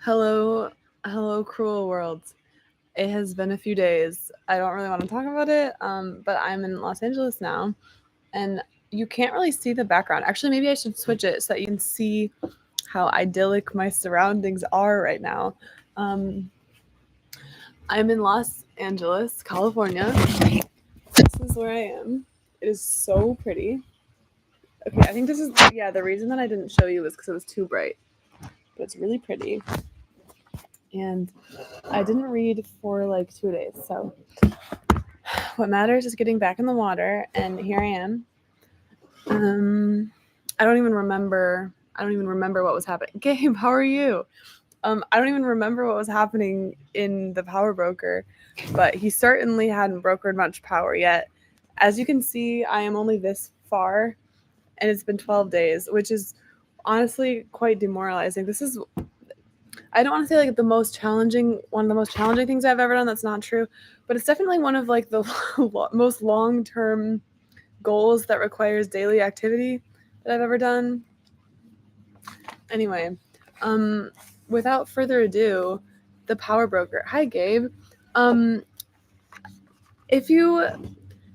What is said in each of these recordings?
Hello, hello, cruel world. It has been a few days. I don't really want to talk about it, but I'm in Los Angeles now, and you can't really see the background. Actually, maybe I should switch it so that you can see how idyllic my surroundings are right now. Um, I'm in Los Angeles, California. This is where I am. It is so pretty. Okay, I think this is, yeah, the reason that I didn't show you was because it was too bright, but it's really pretty. And I didn't read for like 2 days, so what matters is getting back in the water, and here I am. Um, I don't even remember. I don't even remember what was happening. Gabe, how are you? I don't even remember what was happening in the power broker, but he certainly hadn't brokered much power yet. As you can see, I am only this far, and it's been 12 days, which is honestly quite demoralizing. This is, I don't want to say like one of the most challenging things I've ever done. That's not true, but it's definitely one of like the most long term goals that requires daily activity that I've ever done. Anyway, um, without further ado, the power broker. Hi, Gabe. Um, if you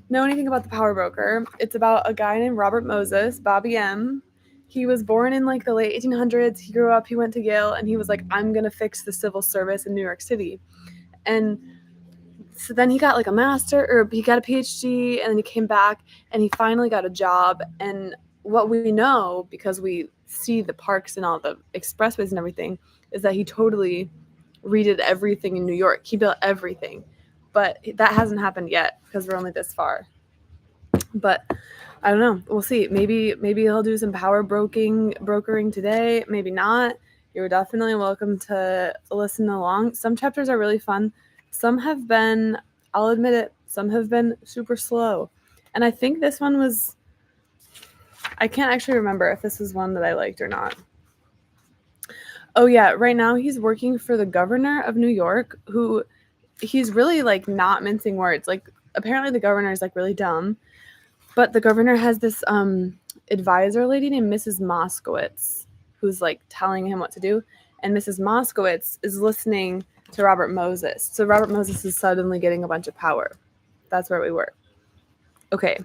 know anything about the power broker, it's about a guy named Robert Moses, Bobby M. He was born in like the late 1800s. He grew up, he went to Yale, and he was like, I'm going to fix the civil service in New York City. And so then he got like a master, or he got a PhD, and then he came back and he finally got a job. And what we know, because we see the parks and all the expressways and everything, is that he totally redid everything in New York. He built everything. But that hasn't happened yet because we're only this far. But I don't know. We'll see. Maybe he'll do some power brokering today. Maybe not. You're definitely welcome to listen along. Some chapters are really fun. Some have been, I'll admit it, some have been super slow. And I think this one was, I can't actually remember if this was one that I liked or not. Oh yeah, right now he's working for the governor of New York, who he's really like not mincing words. Like apparently the governor is like really dumb. But the governor has this advisor lady named Mrs. Moskowitz who's like telling him what to do. And Mrs. Moskowitz is listening to Robert Moses. So Robert Moses is suddenly getting a bunch of power. That's where we were. Okay.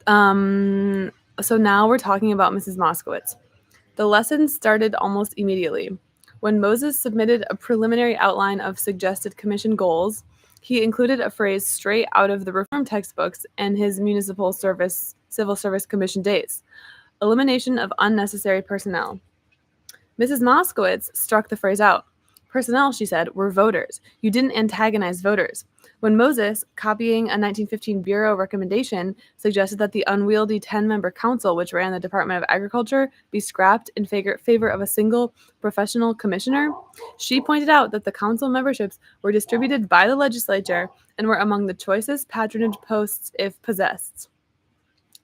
So now we're talking about Mrs. Moskowitz. The lesson started almost immediately. When Moses submitted a preliminary outline of suggested commission goals, he included a phrase straight out of the reform textbooks and his municipal service civil service commission days: elimination of unnecessary personnel. Mrs. Moskowitz struck the phrase out. Personnel, she said, were voters. You didn't antagonize voters. When Moses, copying a 1915 Bureau recommendation, suggested that the unwieldy 10-member council which ran the Department of Agriculture be scrapped in favor of a single professional commissioner, she pointed out that the council memberships were distributed by the legislature and were among the choicest patronage posts if possessed.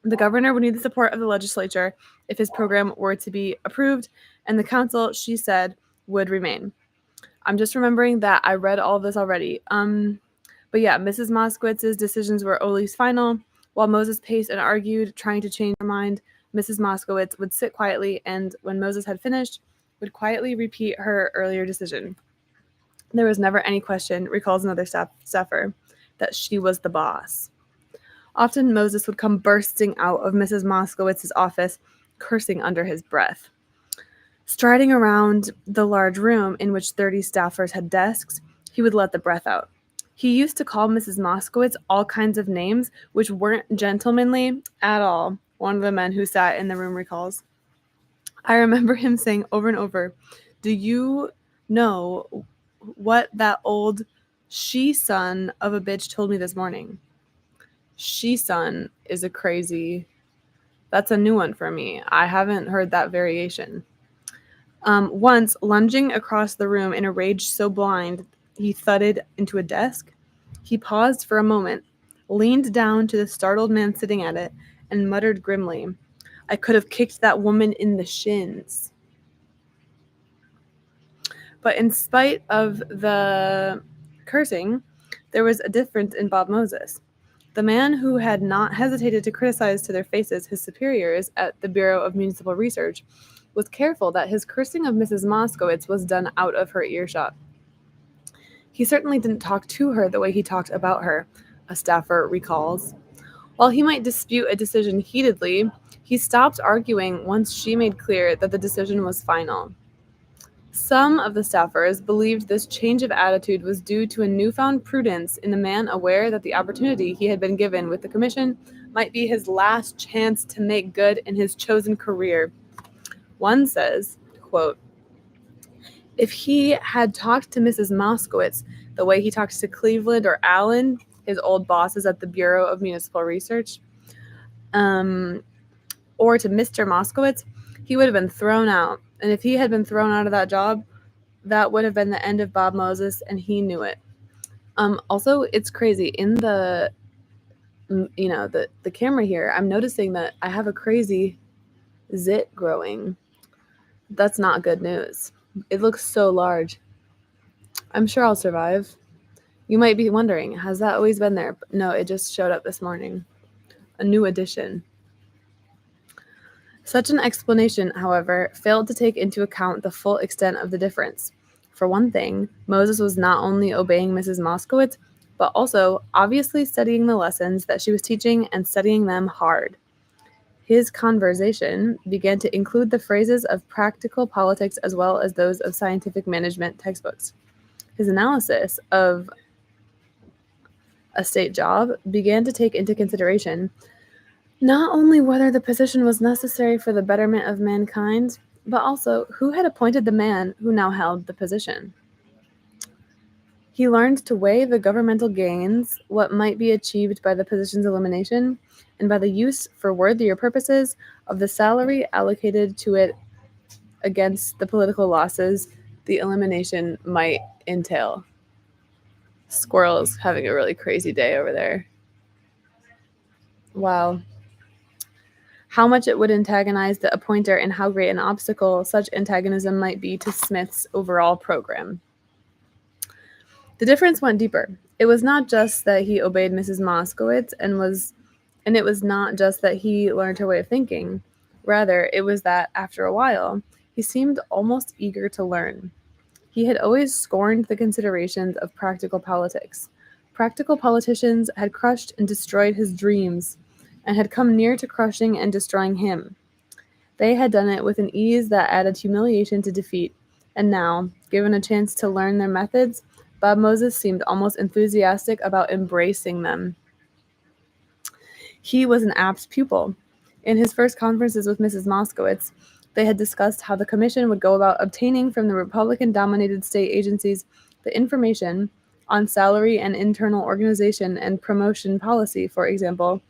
The governor would need the support of the legislature if his program were to be approved, and the council, she said, would remain. I'm just remembering that I read all of this already. But yeah, Mrs. Moskowitz's decisions were always final. While Moses paced and argued, trying to change her mind, Mrs. Moskowitz would sit quietly and, when Moses had finished, would quietly repeat her earlier decision. There was never any question, recalls another staffer, that she was the boss. Often Moses would come bursting out of Mrs. Moskowitz's office, cursing under his breath. Striding around the large room in which 30 staffers had desks, he would let the breath out. He used to call Mrs. Moskowitz all kinds of names which weren't gentlemanly at all, one of the men who sat in the room recalls. I remember him saying over and over, "Do you know what that old she-son of a bitch told me this morning?" She-son is a crazy... That's a new one for me. I haven't heard that variation. Once, lunging across the room in a rage so blind he thudded into a desk, he paused for a moment, leaned down to the startled man sitting at it, and muttered grimly, "I could have kicked that woman in the shins." But in spite of the cursing, there was a difference in Bob Moses. The man who had not hesitated to criticize to their faces his superiors at the Bureau of Municipal Research was careful that his cursing of Mrs. Moskowitz was done out of her earshot. He certainly didn't talk to her the way he talked about her, a staffer recalls. While he might dispute a decision heatedly, he stopped arguing once she made clear that the decision was final. Some of the staffers believed this change of attitude was due to a newfound prudence in the man aware that the opportunity he had been given with the commission might be his last chance to make good in his chosen career. One says, quote, "If he had talked to Mrs. Moskowitz the way he talks to Cleveland or Allen, his old bosses at the Bureau of Municipal Research, or to Mr. Moskowitz, he would have been thrown out. And if he had been thrown out of that job, that would have been the end of Bob Moses, and he knew it." Also, it's crazy. In the camera here, I'm noticing that I have a crazy zit growing. That's not good news. It looks so large. I'm sure I'll survive. You might be wondering, has that always been there? No, it just showed up this morning. A new addition. Such an explanation, however, failed to take into account the full extent of the difference. For one thing, Moses was not only obeying Mrs. Moskowitz, but also obviously studying the lessons that she was teaching and studying them hard. His conversation began to include the phrases of practical politics as well as those of scientific management textbooks. His analysis of a state job began to take into consideration not only whether the position was necessary for the betterment of mankind, but also who had appointed the man who now held the position. He learned to weigh the governmental gains, what might be achieved by the position's elimination, and by the use for worthier purposes of the salary allocated to it against the political losses the elimination might entail. Squirrel's having a really crazy day over there. Wow. How much it would antagonize the appointer and how great an obstacle such antagonism might be to Smith's overall program. The difference went deeper. It was not just that he obeyed Mrs. Moskowitz and it was not just that he learned her way of thinking. Rather, it was that, after a while, he seemed almost eager to learn. He had always scorned the considerations of practical politics. Practical politicians had crushed and destroyed his dreams, and had come near to crushing and destroying him. They had done it with an ease that added humiliation to defeat, and now, given a chance to learn their methods, Bob Moses seemed almost enthusiastic about embracing them. He was an apt pupil. In his first conferences with Mrs. Moskowitz, they had discussed how the commission would go about obtaining from the Republican-dominated state agencies the information on salary and internal organization and promotion policy, for example,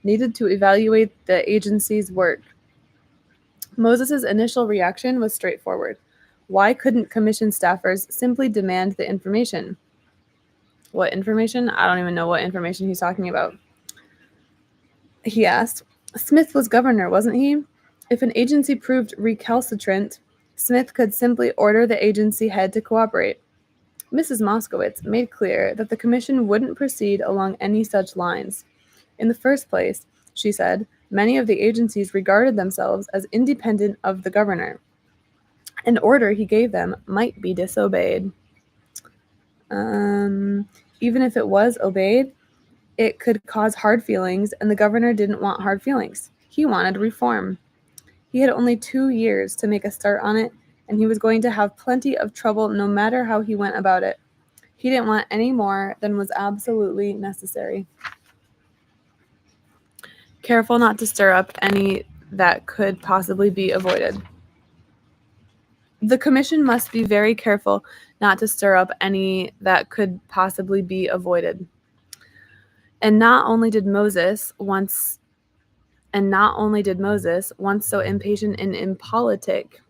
needed to evaluate the agency's work. Moses's initial reaction was straightforward. Why couldn't commission staffers simply demand the information? What information? I don't even know what information he's talking about. He asked. Smith was governor, wasn't he? If an agency proved recalcitrant, Smith could simply order the agency head to cooperate. Mrs. Moskowitz made clear that the commission wouldn't proceed along any such lines. In the first place, she said, many of the agencies regarded themselves as independent of the governor. An order he gave them might be disobeyed. Even if it was obeyed, it could cause hard feelings, and the governor didn't want hard feelings. He wanted reform. He had only 2 years to make a start on it, and he was going to have plenty of trouble no matter how he went about it. He didn't want any more than was absolutely necessary. Careful not to stir up any that could possibly be avoided. The commission must be very careful not to stir up any that could possibly be avoided. And not only did Moses, once so impatient and impolitic,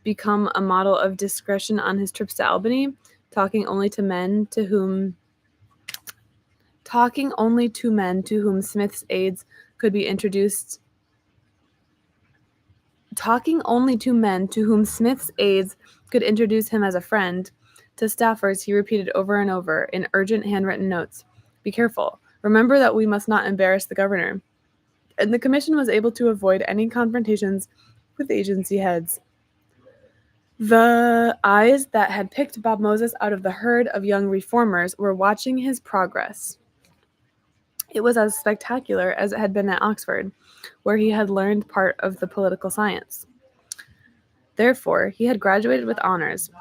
become a model of discretion on his trips to Albany, talking only to men to whom Smith's aides could be introduced. Talking only to men to whom Smith's aides could introduce him as a friend, to staffers he repeated over and over in urgent handwritten notes, "Be careful. Remember that we must not embarrass the governor. And the commission was able to avoid any confrontations with agency heads. The eyes that had picked Bob Moses out of the herd of young reformers were watching his progress. It was as spectacular as it had been at Oxford, where he had learned part of the political science. Therefore, he had graduated with honors.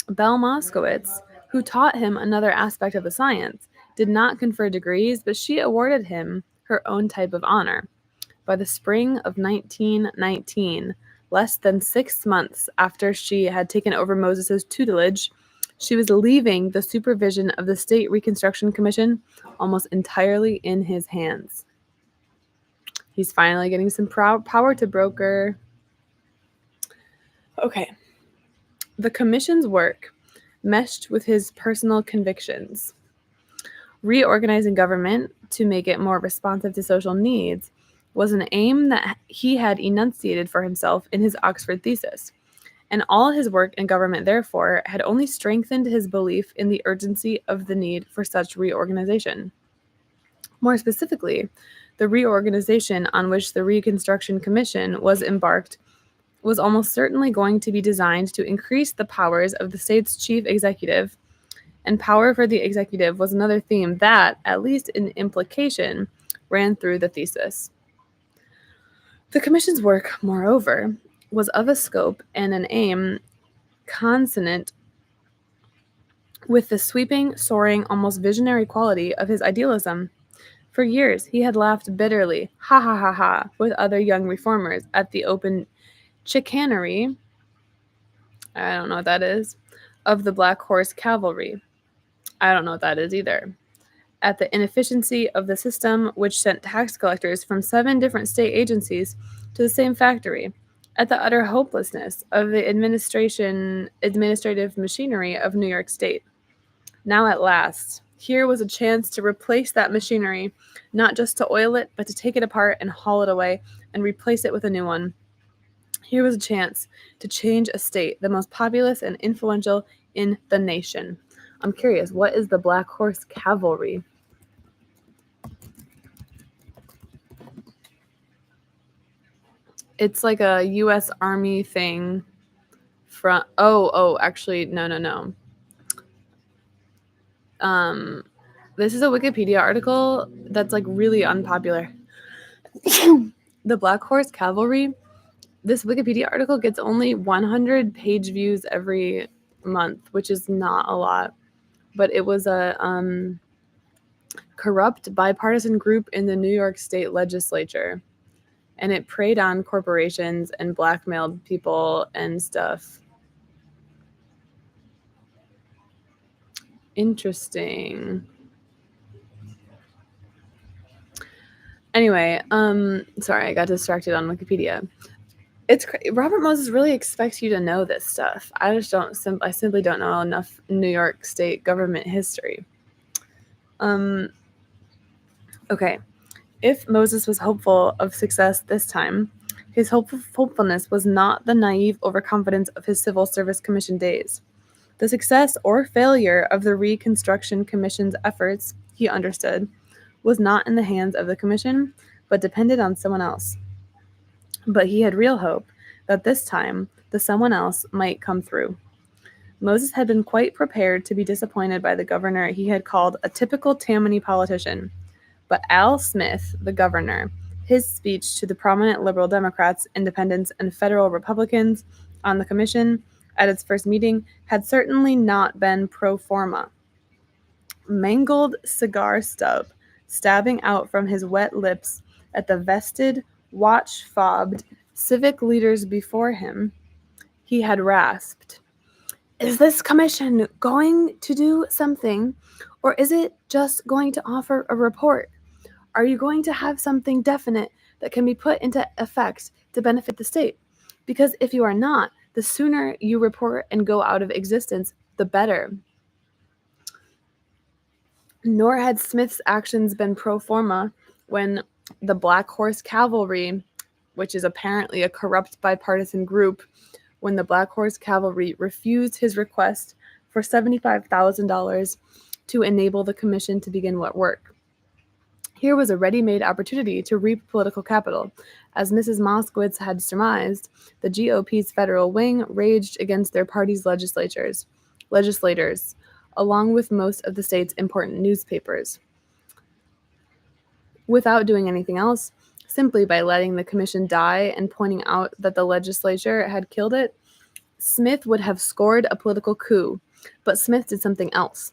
Belle Moskowitz, who taught him another aspect of the science, did not confer degrees, but she awarded him her own type of honor. By the spring of 1919, less than 6 months after she had taken over Moses's tutelage, she was leaving the supervision of the State Reconstruction Commission almost entirely in his hands. He's finally getting some power to broker. Okay. The commission's work meshed with his personal convictions. Reorganizing government to make it more responsive to social needs was an aim that he had enunciated for himself in his Oxford thesis, and all his work in government, therefore, had only strengthened his belief in the urgency of the need for such reorganization. More specifically, the reorganization on which the Reconstruction Commission was embarked was almost certainly going to be designed to increase the powers of the state's chief executive, and power for the executive was another theme that, at least in implication, ran through the thesis. The commission's work, moreover, was of a scope and an aim consonant with the sweeping, soaring, almost visionary quality of his idealism. For years, he had laughed bitterly, ha ha ha ha, with other young reformers at the open chicanery, I don't know what that is, of the Black Horse Cavalry. I don't know what that is either. At the inefficiency of the system which sent tax collectors from 7 different state agencies to the same factory, at the utter hopelessness of the administrative machinery of New York State. Now at last, here was a chance to replace that machinery, not just to oil it, but to take it apart and haul it away and replace it with a new one. Here was a chance to change a state, the most populous and influential in the nation. I'm curious, what is the Black Horse Cavalry? It's like a U.S. Army thing from... actually, no. This is a Wikipedia article that's like really unpopular. The Black Horse Cavalry, this Wikipedia article gets only 100 page views every month, which is not a lot. But it was a corrupt bipartisan group in the New York State legislature. And it preyed on corporations and blackmailed people and stuff. Interesting. Anyway, sorry, I got distracted on Wikipedia. It's Robert Moses really expects you to know this stuff. I just don't. I simply don't know enough New York State government history. Okay, if Moses was hopeful of success this time, his hopefulness was not the naive overconfidence of his Civil Service Commission days. The success or failure of the Reconstruction Commission's efforts, he understood, was not in the hands of the Commission, but depended on someone else. But he had real hope that this time the someone else might come through. Moses had been quite prepared to be disappointed by the governor he had called a typical Tammany politician. But Al Smith, the governor, his speech to the prominent liberal Democrats, independents, and federal Republicans on the commission at its first meeting had certainly not been pro forma. Mangled cigar stub stabbing out from his wet lips at the vested, watch-fobbed civic leaders before him, he had rasped, "Is this commission going to do something, or is it just going to offer a report? Are you going to have something definite that can be put into effect to benefit the state? Because if you are not, the sooner you report and go out of existence, the better." Nor had Smith's actions been pro forma when the Black Horse Cavalry, which is apparently a corrupt bipartisan group, when the Black Horse Cavalry refused his request for $75,000 to enable the commission to begin what work. Here was a ready-made opportunity to reap political capital. As Mrs. Moskowitz had surmised, the GOP's federal wing raged against their party's legislators, along with most of the state's important newspapers. Without doing anything else, simply by letting the commission die and pointing out that the legislature had killed it, Smith would have scored a political coup. But Smith did something else.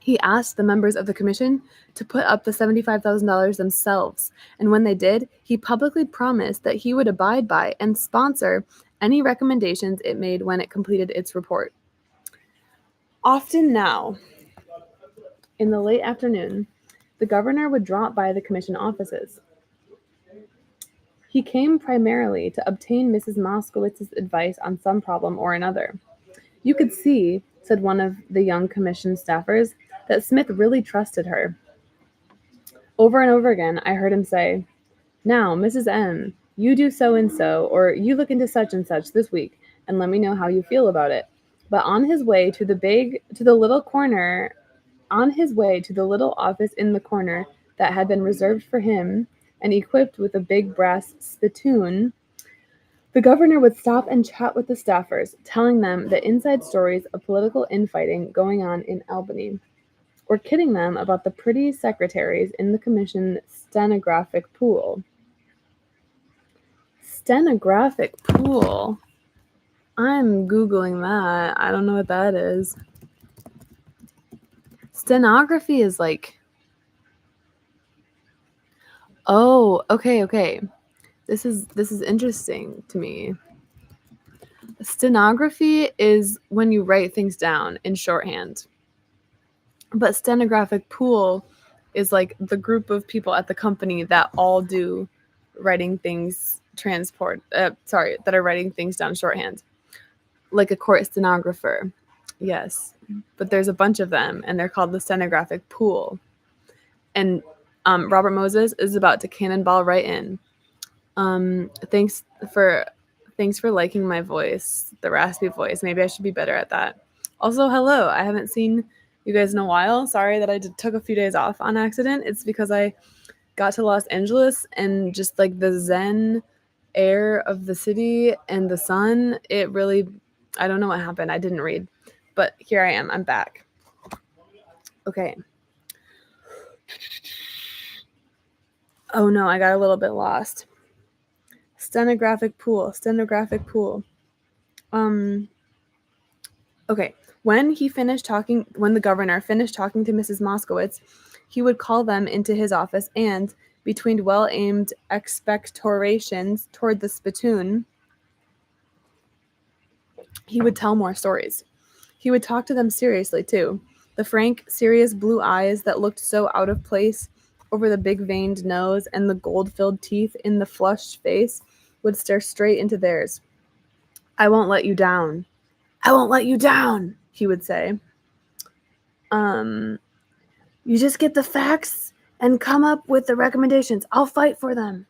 He asked the members of the commission to put up the $75,000 themselves, and when they did, he publicly promised that he would abide by and sponsor any recommendations it made when it completed its report. Often now, in the late afternoon, the governor would drop by the commission offices. He came primarily to obtain Mrs. Moskowitz's advice on some problem or another. You could see, said one of the young commission staffers, that Smith really trusted her. Over and over again, I heard him say, "Now, Mrs. M, you do so and so, or you look into such and such this week, and let me know how you feel about it." But on his way to the little office in the corner that had been reserved for him and equipped with a big brass spittoon, the governor would stop and chat with the staffers, telling them the inside stories of political infighting going on in Albany, or kidding them about the pretty secretaries in the commission stenographic pool. Stenographic pool? I'm Googling that. I don't know what that is. Stenography is like... Oh, okay. This is interesting to me. Stenography is when you write things down in shorthand. But stenographic pool is like the group of people at the company that all do writing things that are writing things down shorthand. Like a court stenographer. Yes. But there's a bunch of them, and they're called the stenographic pool. And Robert Moses is about to cannonball right in. Thanks for liking my voice, the raspy voice. Maybe I should be better at that. Also, hello. I haven't seen you guys in a while. Sorry that I took a few days off on accident. It's because I got to Los Angeles and just like the zen air of the city and the sun, it really, I don't know what happened. I didn't read, but here I am. I'm back. Okay. Oh no, I got a little bit lost. Stenographic pool. Okay. When the governor finished talking to Mrs. Moskowitz, he would call them into his office and, between well-aimed expectorations toward the spittoon, he would tell more stories. He would talk to them seriously, too. The frank, serious blue eyes that looked so out of place over the big veined nose and the gold-filled teeth in the flushed face would stare straight into theirs. "I won't let you down. I won't let you down," he would say. You just get the facts and come up with the recommendations. I'll fight for them."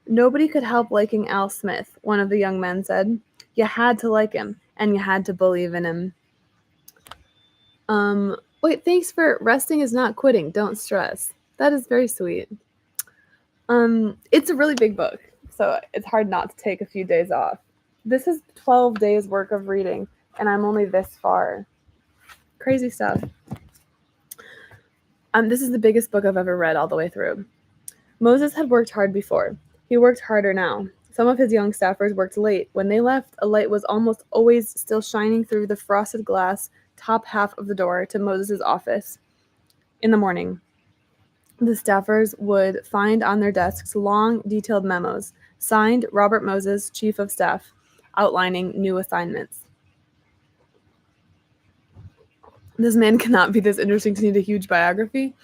Nobody could help liking Al Smith, one of the young men said. You had to like him, and you had to believe in him. Wait, thanks for resting is not quitting. Don't stress. That is very sweet. It's a really big book, so it's hard not to take a few days off. This is 12 days work of reading, and I'm only this far. Crazy stuff. This is the biggest book I've ever read all the way through. Moses had worked hard before. He worked harder now. Some of his young staffers worked late. When they left, a light was almost always still shining through the frosted glass top half of the door to Moses' office. In the morning, the staffers would find on their desks long, detailed memos, signed Robert Moses, Chief of Staff, outlining new assignments. This man cannot be this interesting to need a huge biography.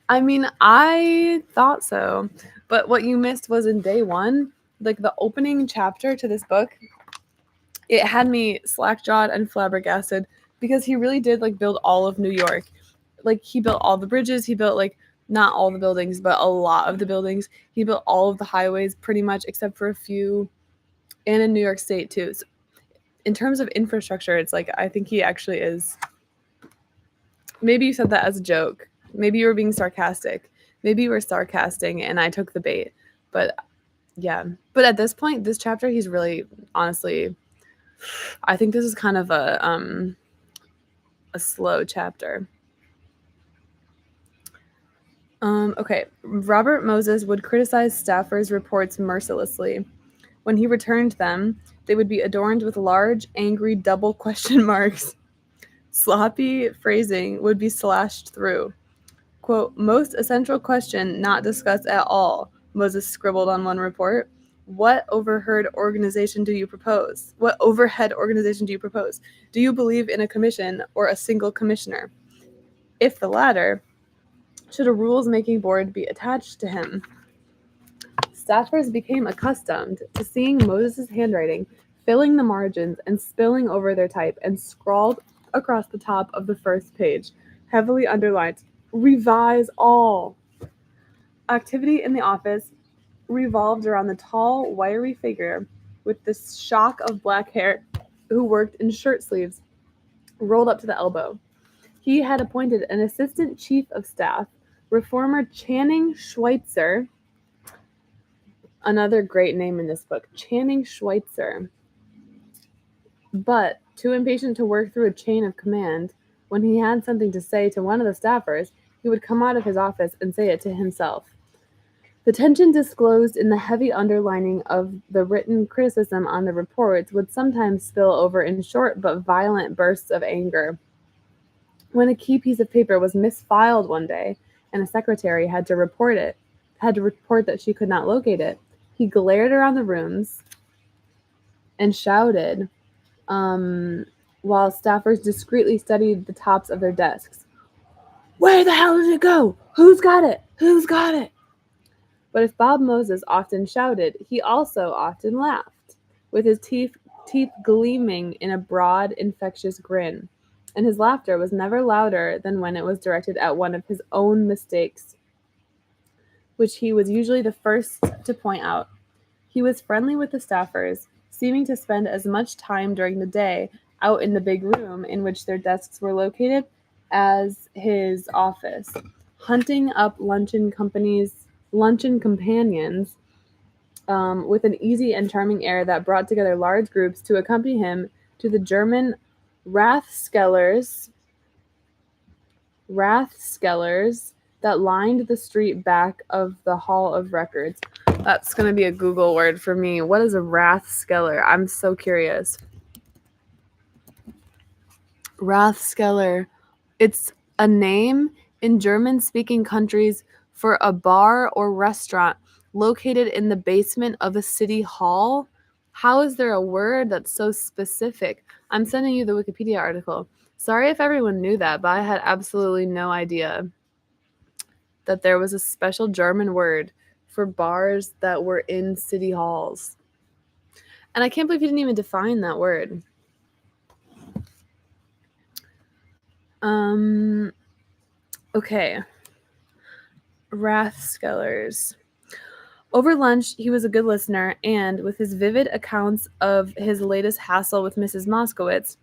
I mean, I thought so. But what you missed was in day one, like the opening chapter to this book, it had me slack-jawed and flabbergasted because he really did like build all of New York. Like he built all the bridges. He built like not all the buildings, but a lot of the buildings. He built all of the highways pretty much except for a few, and in New York State too. So in terms of infrastructure, it's like I think he actually is. Maybe you said that as a joke. Maybe you were being sarcastic. Maybe you were sarcastic and I took the bait. But yeah. But at this point, this chapter, he's really, honestly, I think this is kind of a slow chapter. Okay. Robert Moses would criticize staffers' reports mercilessly. When he returned them, they would be adorned with large, angry double question marks. Sloppy phrasing would be slashed through. Quote, most essential question not discussed at all, Moses scribbled on one report. What overhead organization do you propose? What overhead organization do you propose? Do you believe in a commission or a single commissioner? If the latter, should a rules-making board be attached to him? Staffers became accustomed to seeing Moses' handwriting filling the margins and spilling over their type and scrawled across the top of the first page, heavily underlined, revise all. Activity in the office revolved around the tall, wiry figure with the shock of black hair who worked in shirt sleeves rolled up to the elbow. He had appointed an assistant chief of staff, reformer Channing Schweitzer, another great name in this book, Channing Schweitzer. But too impatient to work through a chain of command, when he had something to say to one of the staffers, he would come out of his office and say it to himself. The tension disclosed in the heavy underlining of the written criticism on the reports would sometimes spill over in short but violent bursts of anger. When a key piece of paper was misfiled one day and a secretary had to report that she could not locate it, he glared around the rooms and shouted, while staffers discreetly studied the tops of their desks. Where the hell did it go? Who's got it? Who's got it? But if Bob Moses often shouted, he also often laughed, with his teeth gleaming in a broad, infectious grin. And his laughter was never louder than when it was directed at one of his own mistakes, which he was usually the first to point out. He was friendly with the staffers, seeming to spend as much time during the day out in the big room in which their desks were located as his office, hunting up luncheon companions with an easy and charming air that brought together large groups to accompany him to the German Rathskellers that lined the street back of the Hall of Records. That's going to be a Google word for me. What is a Rathskeller? I'm so curious. Rathskeller. It's a name in German-speaking countries for a bar or restaurant located in the basement of a city hall. How is there a word that's so specific? I'm sending you the Wikipedia article. Sorry if everyone knew that, but I had absolutely no idea that there was a special German word for bars that were in city halls. And I can't believe he didn't even define that word. Okay. Rathskellers. Over lunch, he was a good listener, and with his vivid accounts of his latest hassle with Mrs. Moskowitz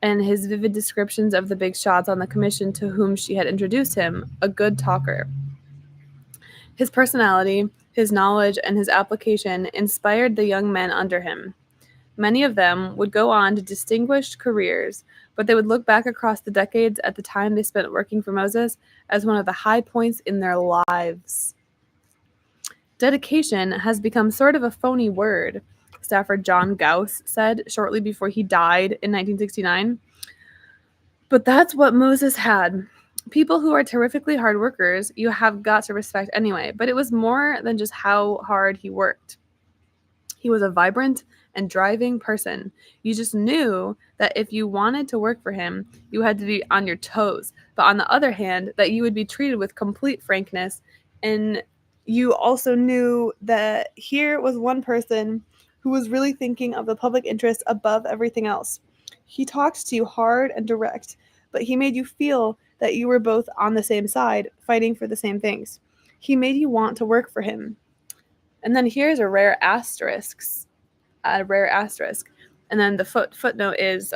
and his vivid descriptions of the big shots on the commission to whom she had introduced him, a good talker. His personality, his knowledge, and his application inspired the young men under him. Many of them would go on to distinguished careers, but they would look back across the decades at the time they spent working for Moses as one of the high points in their lives. Dedication has become sort of a phony word, staffer John Gauss said shortly before he died in 1969. But that's what Moses had. People who are terrifically hard workers, you have got to respect anyway. But it was more than just how hard he worked. He was a vibrant and driving person. You just knew that if you wanted to work for him, you had to be on your toes. But on the other hand, that you would be treated with complete frankness. And you also knew that here was one person who was really thinking of the public interest above everything else. He talked to you hard and direct, but he made you feel that you were both on the same side, fighting for the same things. He made you want to work for him. And then here's a rare asterisk. And then the footnote is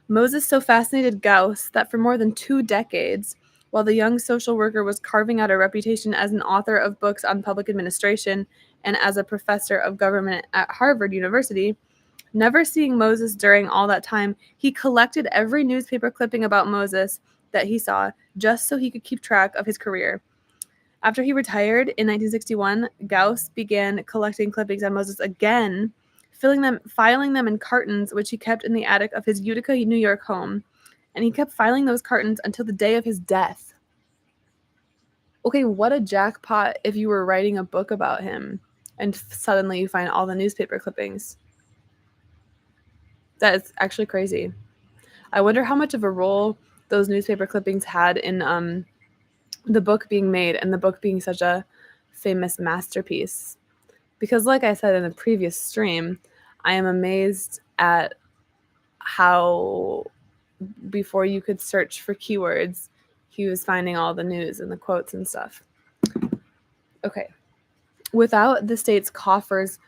Moses so fascinated Gauss that for more than 2 decades, While the young social worker was carving out a reputation as an author of books on public administration and as a professor of government at Harvard University, never seeing Moses during all that time, he collected every newspaper clipping about Moses that he saw just so he could keep track of his career. After he retired in 1961, Gauss began collecting clippings on Moses again, filing them in cartons, which he kept in the attic of his Utica, New York home. And he kept filing those cartons until the day of his death. Okay, what a jackpot if you were writing a book about him and suddenly you find all the newspaper clippings. That is actually crazy. I wonder how much of a role those newspaper clippings had in the book being made and the book being such a famous masterpiece. Because like I said in the previous stream, I am amazed at how before you could search for keywords, he was finding all the news and the quotes and stuff. Okay. Without the state's coffers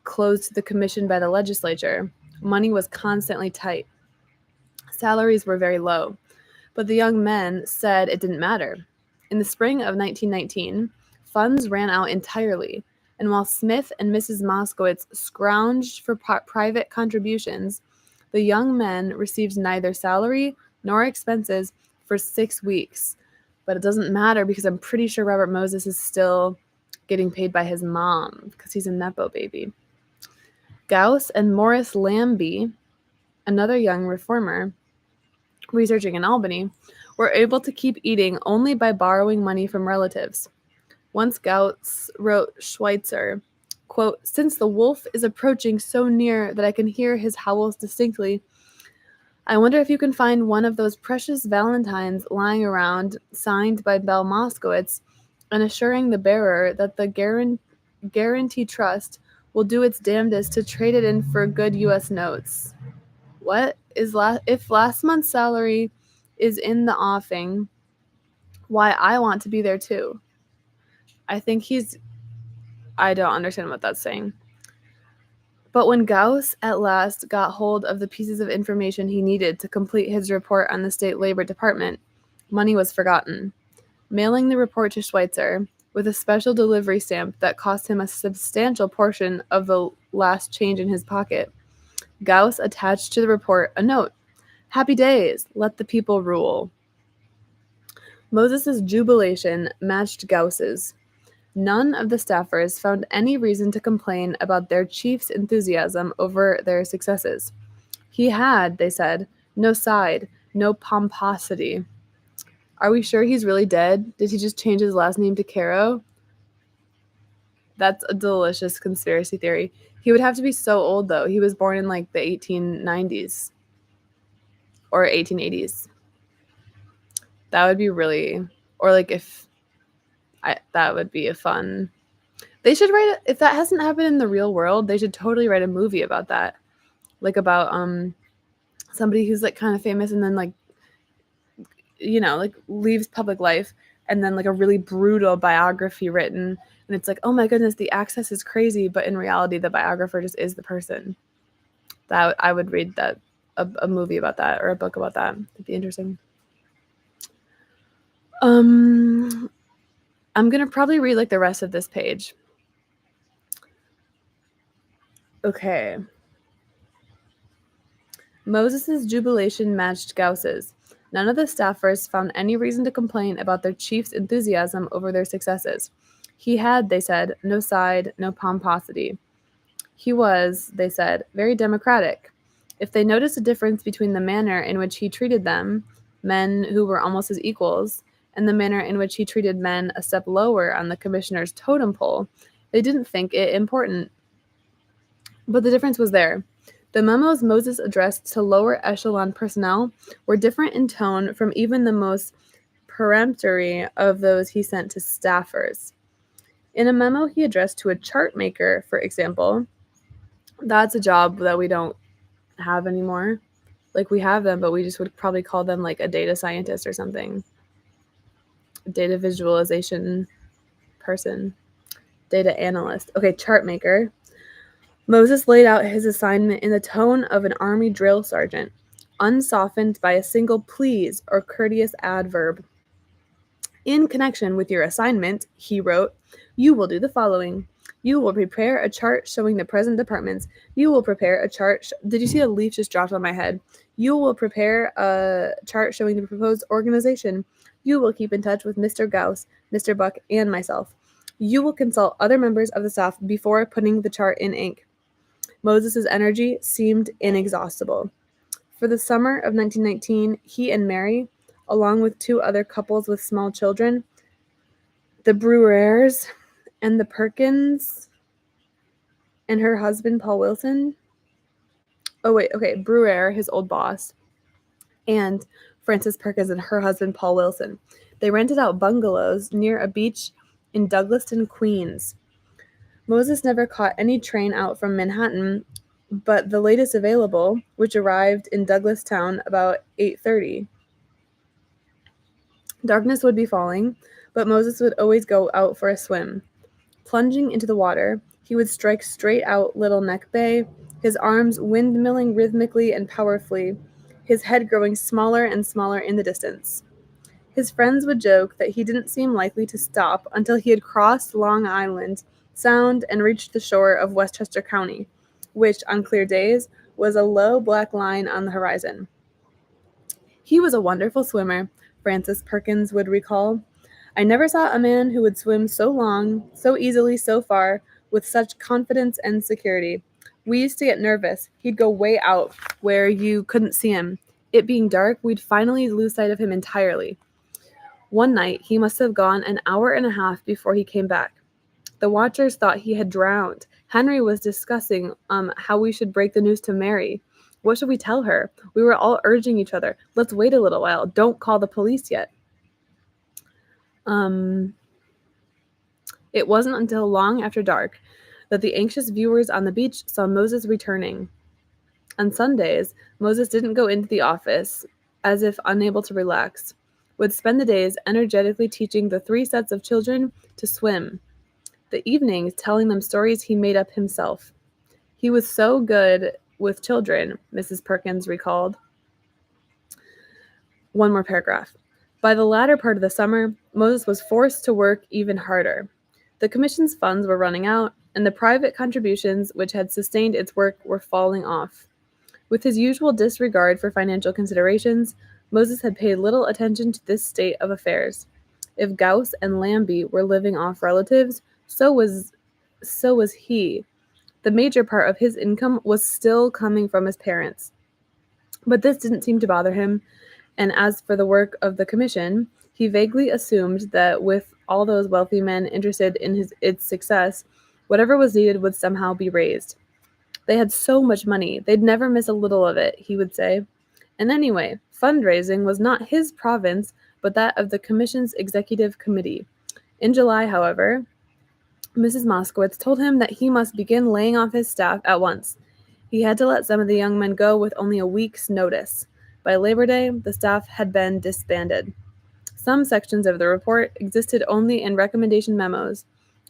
closed to the commission by the legislature, money was constantly tight. Salaries were very low, but the young men said it didn't matter. In the spring of 1919, funds ran out entirely, and while Smith and Mrs. Moskowitz scrounged for private contributions, the young men received neither salary nor expenses for 6 weeks. But it doesn't matter because I'm pretty sure Robert Moses is still getting paid by his mom because he's a Nepo baby. Gauss and Morris Lambie, another young reformer researching in Albany, were able to keep eating only by borrowing money from relatives. Once Gauss wrote Schweitzer, quote, "Since the wolf is approaching so near that I can hear his howls distinctly, I wonder if you can find one of those precious valentines lying around, signed by Belle Moskowitz, and assuring the bearer that the Guarantee Trust will do its damnedest to trade it in for good U.S. notes." What is if last month's salary is in the offing? Why, I want to be there too. I don't understand what that's saying. But when Gauss at last got hold of the pieces of information he needed to complete his report on the state labor department, money was forgotten. Mailing the report to Schweitzer with a special delivery stamp that cost him a substantial portion of the last change in his pocket, Gauss attached to the report a note: "Happy days, let the people rule." Moses's jubilation matched Gauss's. None of the staffers found any reason to complain about their chief's enthusiasm over their successes. He had, they said, no side, no pomposity. Are we sure he's really dead? Did he just change his last name to Caro? That's a delicious conspiracy theory. He would have to be so old, though. He was born in like the 1890s or 1880s. That would be really, or like that would be a fun. They should write if that hasn't happened in the real world, they should totally write a movie about that. Like about somebody who's like kind of famous and then like like leaves public life and then like a really brutal biography written and it's like, "Oh my goodness, the access is crazy," but in reality the biographer just is the person. That I would read that a movie about that or a book about that. It'd be interesting. I'm going to probably read like the rest of this page. Okay. Moses's jubilation matched Gauss's. None of the staffers found any reason to complain about their chief's enthusiasm over their successes. He had, they said, no side, no pomposity. He was, they said, very democratic. If they noticed a difference between the manner in which he treated them, men who were almost his equals, and the manner in which he treated men a step lower on the commissioner's totem pole, they didn't think it important. But the difference was there. The memos Moses addressed to lower echelon personnel were different in tone from even the most peremptory of those he sent to staffers. In a memo he addressed to a chart maker, for example, that's a job that we don't have anymore. Like we have them, but we just would probably call them like a data scientist or something. Data visualization person. Data analyst. Okay, chart maker. Moses laid out his assignment in the tone of an army drill sergeant, unsoftened by a single please or courteous adverb. In connection with your assignment, he wrote, you will do the following. You will prepare a chart showing the present departments. You will prepare a chart. Did you see a leaf just dropped on my head? You will prepare a chart showing the proposed organization. You will keep in touch with Mr. Gauss, Mr. Buck, and myself. You will consult other members of the staff before putting the chart in ink. Moses' energy seemed inexhaustible. For the summer of 1919, he and Mary, along with 2 other couples with small children, the Brewers and the Perkins and her husband, Paul Wilson. Brewer, his old boss, and Frances Perkins and her husband, Paul Wilson. They rented out bungalows near a beach in Douglaston, Queens. Moses never caught any train out from Manhattan, but the latest available, which arrived in Douglastown about 8:30. Darkness would be falling, but Moses would always go out for a swim. Plunging into the water, he would strike straight out Little Neck Bay, his arms windmilling rhythmically and powerfully, his head growing smaller and smaller in the distance. His friends would joke that he didn't seem likely to stop until he had crossed Long Island Sound and reached the shore of Westchester County, which, on clear days, was a low black line on the horizon. He was a wonderful swimmer, Frances Perkins would recall. I never saw a man who would swim so long, so easily, so far, with such confidence and security. We used to get nervous. He'd go way out where you couldn't see him. It being dark, we'd finally lose sight of him entirely. One night, he must have gone an hour and a half before he came back. The watchers thought he had drowned. Henry was discussing how we should break the news to Mary. What should we tell her? We were all urging each other, let's wait a little while. Don't call the police yet. It wasn't until long after dark that the anxious viewers on the beach saw Moses returning. On Sundays, Moses didn't go into the office, as if unable to relax, would spend the days energetically teaching the 3 sets of children to swim, the evenings telling them stories he made up himself. He was so good with children, Mrs. Perkins recalled. One more paragraph. By the latter part of the summer, Moses was forced to work even harder. The commission's funds were running out, and the private contributions which had sustained its work were falling off. With his usual disregard for financial considerations, Moses had paid little attention to this state of affairs. If Gauss and Lambie were living off relatives, so was he. The major part of his income was still coming from his parents. But this didn't seem to bother him, and as for the work of the commission, he vaguely assumed that with all those wealthy men interested in its success, whatever was needed would somehow be raised. They had so much money, they'd never miss a little of it, he would say. And anyway, fundraising was not his province, but that of the commission's executive committee. In July, however, Mrs. Moskowitz told him that he must begin laying off his staff at once. He had to let some of the young men go with only a week's notice. By Labor Day, the staff had been disbanded. Some sections of the report existed only in recommendation memos,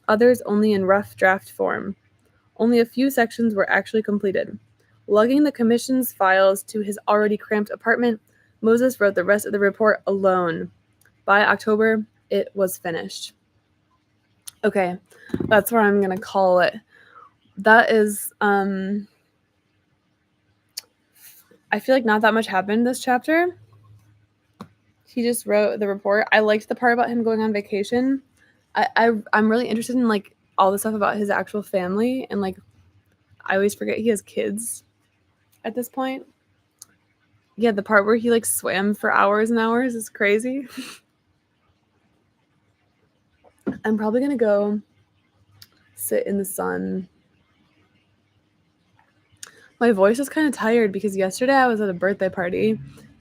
others only in rough draft form. Only a few sections were actually completed. Lugging the commission's files to his already cramped apartment, Moses wrote the rest of the report alone. By October, it was finished. Okay, that's where I'm going to call it. That is, I feel like not that much happened in this chapter. He just wrote the report. I liked the part about him going on vacation. I'm really interested in, like, all the stuff about his actual family, and, like, I always forget he has kids at this point. Yeah, the part where he, like, swam for hours and hours is crazy. I'm probably going to go sit in the sun. My voice is kind of tired because yesterday I was at a birthday party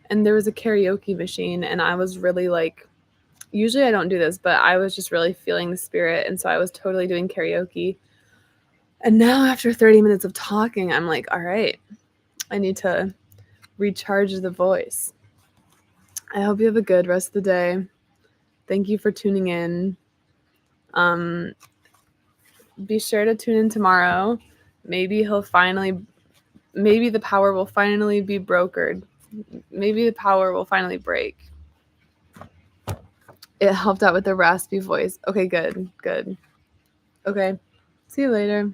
and there was a karaoke machine, and I was really, like, usually I don't do this, but I was just really feeling the spirit, and so I was totally doing karaoke. And now after 30 minutes of talking, I'm like, all right, I need to recharge the voice. I hope you have a good rest of the day. Thank you for tuning in. Be sure to tune in tomorrow. Maybe the power will finally be brokered. Maybe the power will finally break. It helped out with the raspy voice. Okay, good. Okay. See you later.